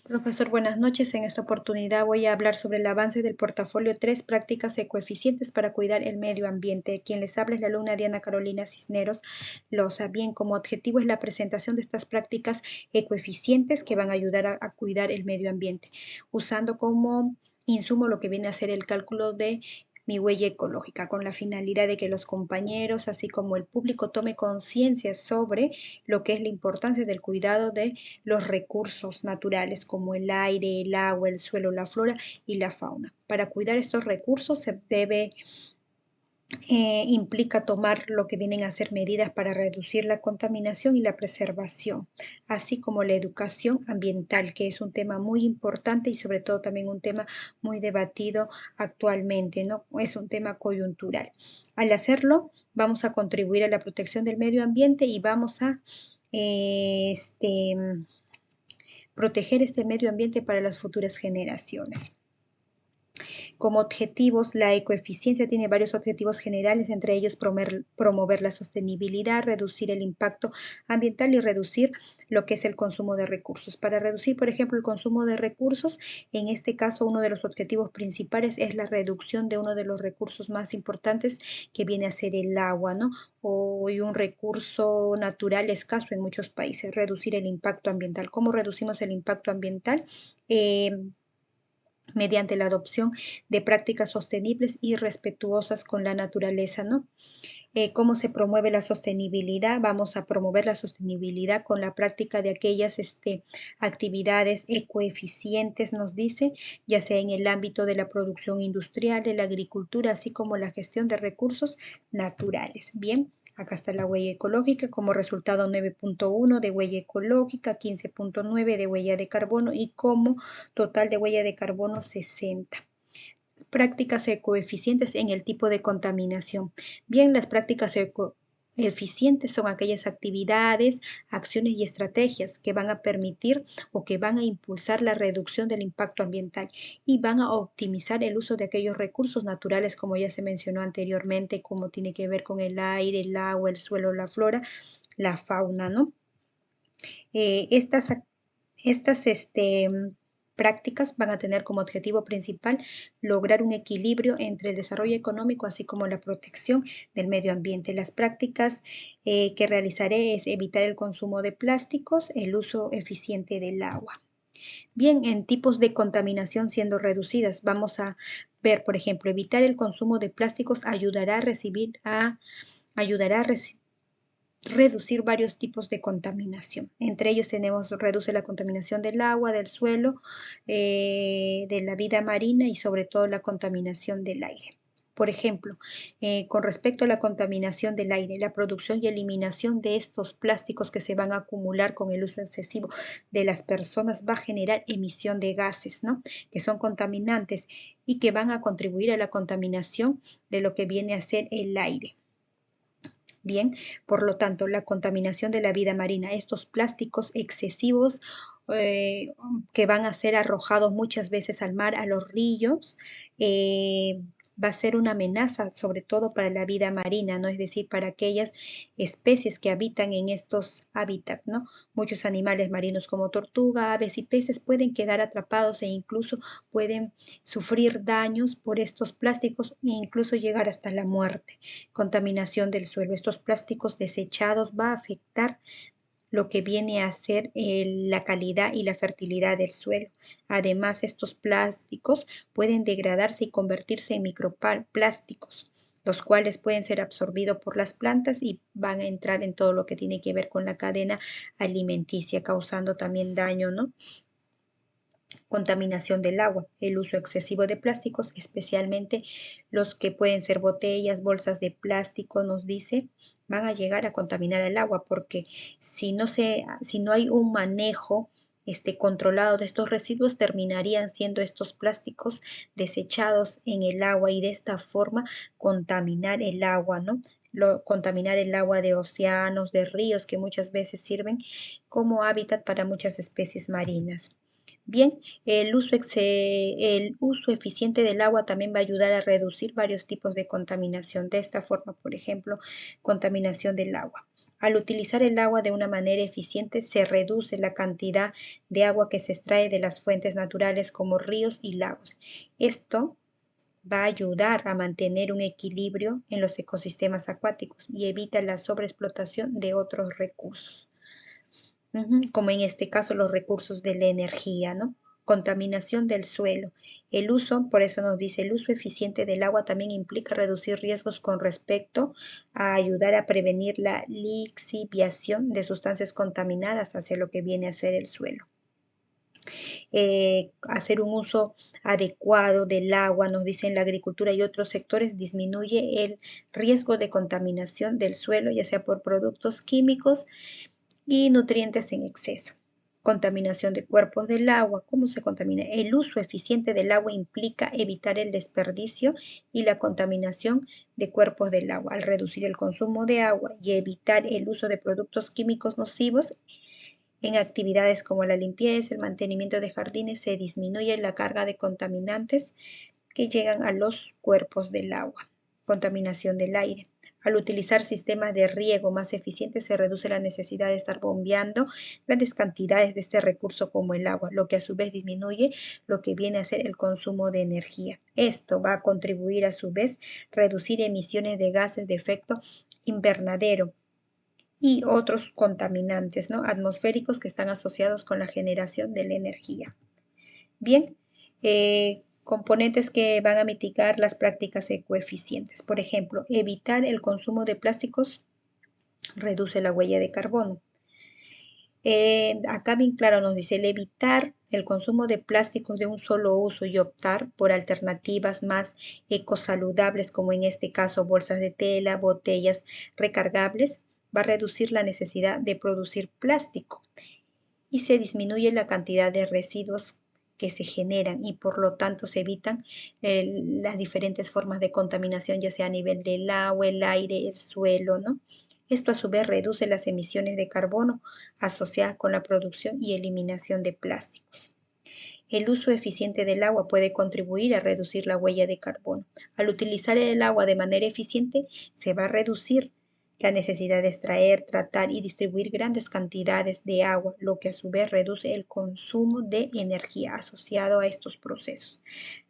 Profesor, buenas noches. En esta oportunidad voy a hablar sobre el avance del portafolio 3 prácticas ecoeficientes para cuidar el medio ambiente. Quien les habla es la alumna Diana Carolina Cisneros Loza. Bien, como objetivo es la presentación de estas prácticas ecoeficientes que van a ayudar a cuidar el medio ambiente, usando como insumo lo que viene a ser el cálculo de mi huella ecológica, con la finalidad de que los compañeros, así como el público, tome conciencia sobre lo que es la importancia del cuidado de los recursos naturales como el aire, el agua, el suelo, la flora y la fauna. Para cuidar estos recursos se debe implica tomar lo que vienen a ser medidas para reducir la contaminación y la preservación, así como la educación ambiental, que es un tema muy importante y sobre todo también un tema muy debatido actualmente, ¿no? Es un tema coyuntural. Al hacerlo, vamos a contribuir a la protección del medio ambiente y vamos a proteger este medio ambiente para las futuras generaciones. Como objetivos, la ecoeficiencia tiene varios objetivos generales, entre ellos promover la sostenibilidad, reducir el impacto ambiental y reducir lo que es el consumo de recursos. Para reducir, por ejemplo, el consumo de recursos, en este caso uno de los objetivos principales es la reducción de uno de los recursos más importantes que viene a ser el agua, ¿no? Hoy un recurso natural escaso en muchos países, reducir el impacto ambiental. ¿Cómo reducimos el impacto ambiental? Mediante la adopción de prácticas sostenibles y respetuosas con la naturaleza, ¿no? ¿Cómo se promueve la sostenibilidad? Vamos a promover la sostenibilidad con la práctica de aquellas actividades ecoeficientes, nos dice, ya sea en el ámbito de la producción industrial, de la agricultura, así como la gestión de recursos naturales. Bien, acá está la huella ecológica como resultado 9.1 de huella ecológica, 15.9 de huella de carbono y como total de huella de carbono 60 prácticas ecoeficientes en el tipo de contaminación. Bien, las prácticas eficientes son aquellas actividades, acciones y estrategias que van a permitir o que van a impulsar la reducción del impacto ambiental y van a optimizar el uso de aquellos recursos naturales, como ya se mencionó anteriormente, como tiene que ver con el aire, el agua, el suelo, la flora, la fauna, ¿no? Estas prácticas van a tener como objetivo principal lograr un equilibrio entre el desarrollo económico así como la protección del medio ambiente. Las prácticas que realizaré es evitar el consumo de plásticos, el uso eficiente del agua. Bien, en tipos de contaminación siendo reducidas, vamos a ver, por ejemplo, evitar el consumo de plásticos ayudará a reducir varios tipos de contaminación. Entre ellos tenemos, reduce la contaminación del agua, del suelo, de la vida marina y sobre todo la contaminación del aire. Por ejemplo, con respecto a la contaminación del aire, la producción y eliminación de estos plásticos que se van a acumular con el uso excesivo de las personas va a generar emisión de gases, ¿no? Que son contaminantes y que van a contribuir a la contaminación de lo que viene a ser el aire. Bien, por lo tanto, la contaminación de la vida marina, estos plásticos excesivos eh, que van a ser arrojados muchas veces al mar, a los ríos, va a ser una amenaza, sobre todo para la vida marina, ¿no? Es decir, para aquellas especies que habitan en estos hábitats, ¿no? Muchos animales marinos como tortuga, aves y peces pueden quedar atrapados e incluso pueden sufrir daños por estos plásticos e incluso llegar hasta la muerte. Contaminación del suelo. Estos plásticos desechados va a afectar lo que viene a ser la calidad y la fertilidad del suelo. Además, estos plásticos pueden degradarse y convertirse en microplásticos, los cuales pueden ser absorbidos por las plantas y van a entrar en todo lo que tiene que ver con la cadena alimenticia, causando también daño, ¿no? Contaminación del agua, el uso excesivo de plásticos, especialmente los que pueden ser botellas, bolsas de plástico, nos dice, van a llegar a contaminar el agua porque si no hay un manejo controlado de estos residuos, terminarían siendo estos plásticos desechados en el agua y de esta forma contaminar el agua, ¿no? Contaminar el agua de océanos, de ríos, que muchas veces sirven como hábitat para muchas especies marinas. Bien, el uso eficiente del agua también va a ayudar a reducir varios tipos de contaminación. De esta forma, por ejemplo, contaminación del agua. Al utilizar el agua de una manera eficiente, se reduce la cantidad de agua que se extrae de las fuentes naturales como ríos y lagos. Esto va a ayudar a mantener un equilibrio en los ecosistemas acuáticos y evita la sobreexplotación de otros recursos, como en este caso los recursos de la energía, ¿no? Contaminación del suelo. El uso, por eso nos dice, el uso eficiente del agua también implica reducir riesgos con respecto a ayudar a prevenir la lixiviación de sustancias contaminadas hacia lo que viene a ser el suelo. Hacer un uso adecuado del agua, nos dicen la agricultura y otros sectores, disminuye el riesgo de contaminación del suelo, ya sea por productos químicos y nutrientes en exceso. Contaminación de cuerpos del agua. ¿Cómo se contamina? El uso eficiente del agua implica evitar el desperdicio y la contaminación de cuerpos del agua. Al reducir el consumo de agua y evitar el uso de productos químicos nocivos, en actividades como la limpieza, el mantenimiento de jardines, se disminuye la carga de contaminantes que llegan a los cuerpos del agua. Contaminación del aire. Al utilizar sistemas de riego más eficientes, se reduce la necesidad de estar bombeando grandes cantidades de este recurso como el agua, lo que a su vez disminuye lo que viene a ser el consumo de energía. Esto va a contribuir a su vez a reducir emisiones de gases de efecto invernadero y otros contaminantes, ¿no?, atmosféricos que están asociados con la generación de la energía. Bien, componentes que van a mitigar las prácticas ecoeficientes. Por ejemplo, evitar el consumo de plásticos reduce la huella de carbono. Acá bien claro nos dice el evitar el consumo de plásticos de un solo uso y optar por alternativas más ecosaludables, como en este caso bolsas de tela, botellas recargables, va a reducir la necesidad de producir plástico y se disminuye la cantidad de residuos que se generan y por lo tanto se evitan las diferentes formas de contaminación, ya sea a nivel del agua, el aire, el suelo, ¿no? Esto a su vez reduce las emisiones de carbono asociadas con la producción y eliminación de plásticos. El uso eficiente del agua puede contribuir a reducir la huella de carbono. Al utilizar el agua de manera eficiente, se va a reducir la necesidad de extraer, tratar y distribuir grandes cantidades de agua, lo que a su vez reduce el consumo de energía asociado a estos procesos.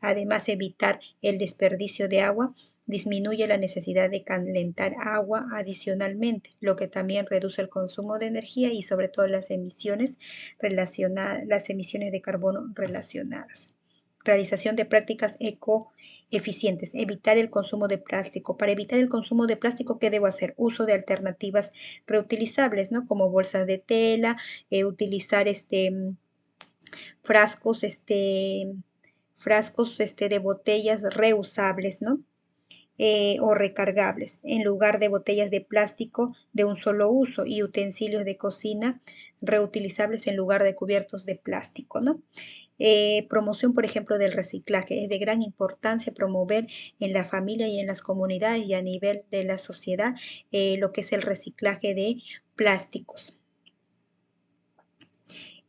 Además, evitar el desperdicio de agua disminuye la necesidad de calentar agua adicionalmente, lo que también reduce el consumo de energía y sobre todo las emisiones de carbono relacionadas. Realización de prácticas ecoeficientes. Evitar el consumo de plástico. Para evitar el consumo de plástico, ¿qué debo hacer? Uso de alternativas reutilizables, ¿no? Como bolsas de tela, utilizar frascos de botellas reusables, ¿no? O recargables, en lugar de botellas de plástico de un solo uso y utensilios de cocina reutilizables en lugar de cubiertos de plástico, ¿no? Promoción, por ejemplo, del reciclaje. Es de gran importancia promover en la familia y en las comunidades y a nivel de la sociedad lo que es el reciclaje de plásticos.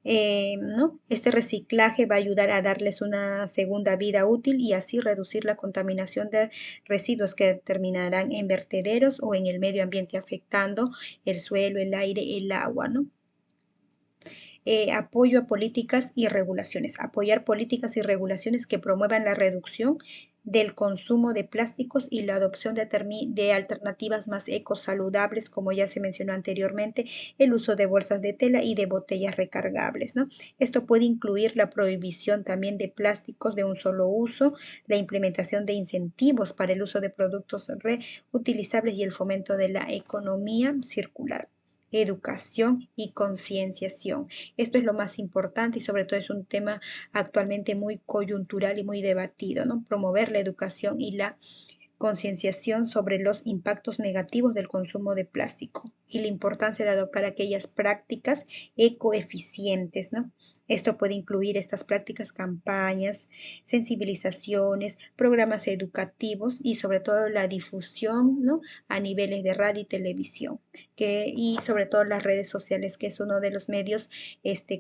¿No? Este reciclaje va a ayudar a darles una segunda vida útil y así reducir la contaminación de residuos que terminarán en vertederos o en el medio ambiente afectando el suelo, el aire, el agua, ¿no? Apoyo a políticas y regulaciones. Apoyar políticas y regulaciones que promuevan la reducción del consumo de plásticos y la adopción de alternativas más ecosaludables, como ya se mencionó anteriormente, el uso de bolsas de tela y de botellas recargables, ¿no? Esto puede incluir la prohibición también de plásticos de un solo uso, la implementación de incentivos para el uso de productos reutilizables y el fomento de la economía circular. Educación y concienciación. Esto es lo más importante y sobre todo es un tema actualmente muy coyuntural y muy debatido, ¿no? Promover la educación y la concienciación sobre los impactos negativos del consumo de plástico y la importancia de adoptar aquellas prácticas ecoeficientes, ¿no? Esto puede incluir estas prácticas, campañas, sensibilizaciones, programas educativos y sobre todo la difusión, ¿no?, a niveles de radio y televisión, y sobre todo las redes sociales, que es uno de los medios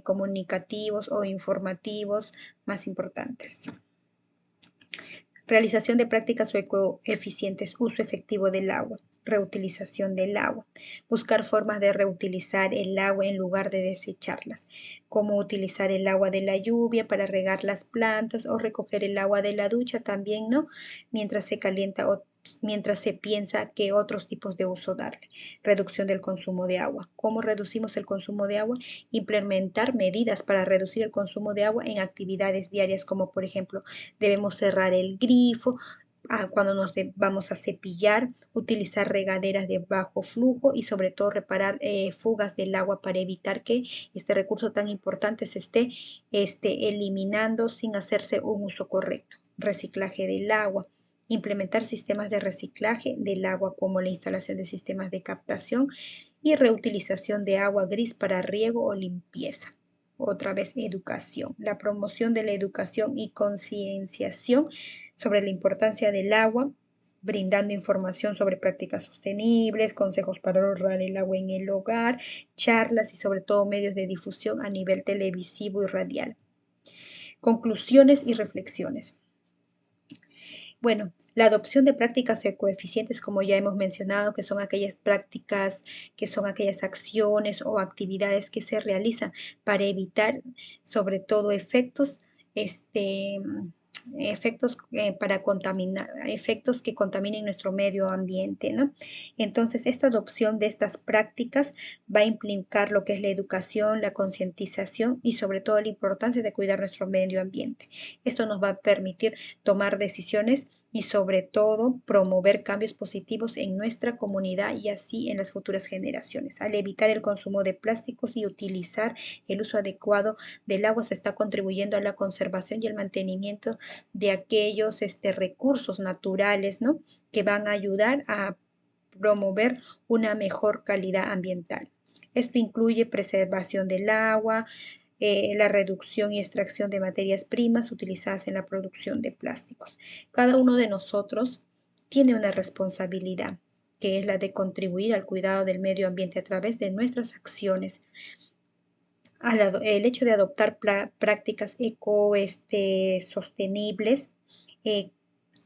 comunicativos o informativos más importantes. Realización de prácticas ecoeficientes, uso efectivo del agua, reutilización del agua, buscar formas de reutilizar el agua en lugar de desecharlas, como utilizar el agua de la lluvia para regar las plantas o recoger el agua de la ducha también, ¿no? Mientras se calienta o mientras se piensa que otros tipos de uso darle. Reducción del consumo de agua. ¿Cómo reducimos el consumo de agua? Implementar medidas para reducir el consumo de agua en actividades diarias, como por ejemplo, debemos cerrar el grifo cuando nos vamos a cepillar, utilizar regaderas de bajo flujo y sobre todo reparar fugas del agua para evitar que este recurso tan importante se esté eliminando sin hacerse un uso correcto. Reciclaje del agua. Implementar sistemas de reciclaje del agua como la instalación de sistemas de captación y reutilización de agua gris para riego o limpieza. Otra vez, educación. La promoción de la educación y concienciación sobre la importancia del agua, brindando información sobre prácticas sostenibles, consejos para ahorrar el agua en el hogar, charlas y sobre todo medios de difusión a nivel televisivo y radial. Conclusiones y reflexiones. Bueno, la adopción de prácticas ecoeficientes, como ya hemos mencionado, que son aquellas prácticas, que son aquellas acciones o actividades que se realizan para evitar, sobre todo, efectos para contaminar, efectos que contaminen nuestro medio ambiente, ¿no? Entonces, esta adopción de estas prácticas va a implicar lo que es la educación, la concientización y sobre todo la importancia de cuidar nuestro medio ambiente. Esto nos va a permitir tomar decisiones y sobre todo promover cambios positivos en nuestra comunidad y así en las futuras generaciones. Al evitar el consumo de plásticos y utilizar el uso adecuado del agua se está contribuyendo a la conservación y el mantenimiento de aquellos recursos naturales, ¿no? Que van a ayudar a promover una mejor calidad ambiental. Esto incluye preservación del agua, la reducción y extracción de materias primas utilizadas en la producción de plásticos. Cada uno de nosotros tiene una responsabilidad, que es la de contribuir al cuidado del medio ambiente a través de nuestras acciones. El hecho de adoptar prácticas sostenibles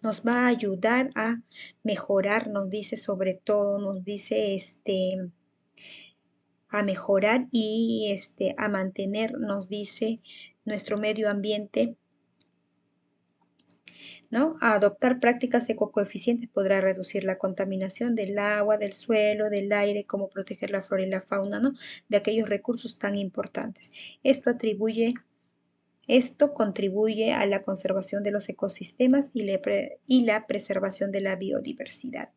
nos va a ayudar a mejorar, nos dice sobre todo, nos dice a mejorar y a mantener, nos dice nuestro medio ambiente, ¿no? A adoptar prácticas ecoeficientes podrá reducir la contaminación del agua, del suelo, del aire, como proteger la flora y la fauna, ¿no? De aquellos recursos tan importantes. Esto contribuye a la conservación de los ecosistemas y la preservación de la biodiversidad.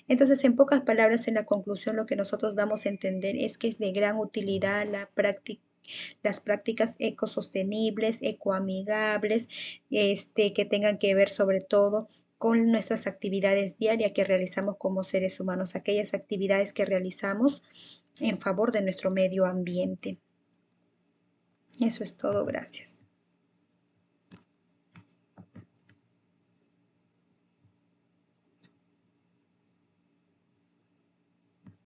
Entonces, en pocas palabras, en la conclusión, lo que nosotros damos a entender es que es de gran utilidad las prácticas ecosostenibles, ecoamigables, que tengan que ver sobre todo con nuestras actividades diarias que realizamos como seres humanos, aquellas actividades que realizamos en favor de nuestro medio ambiente. Eso es todo, gracias.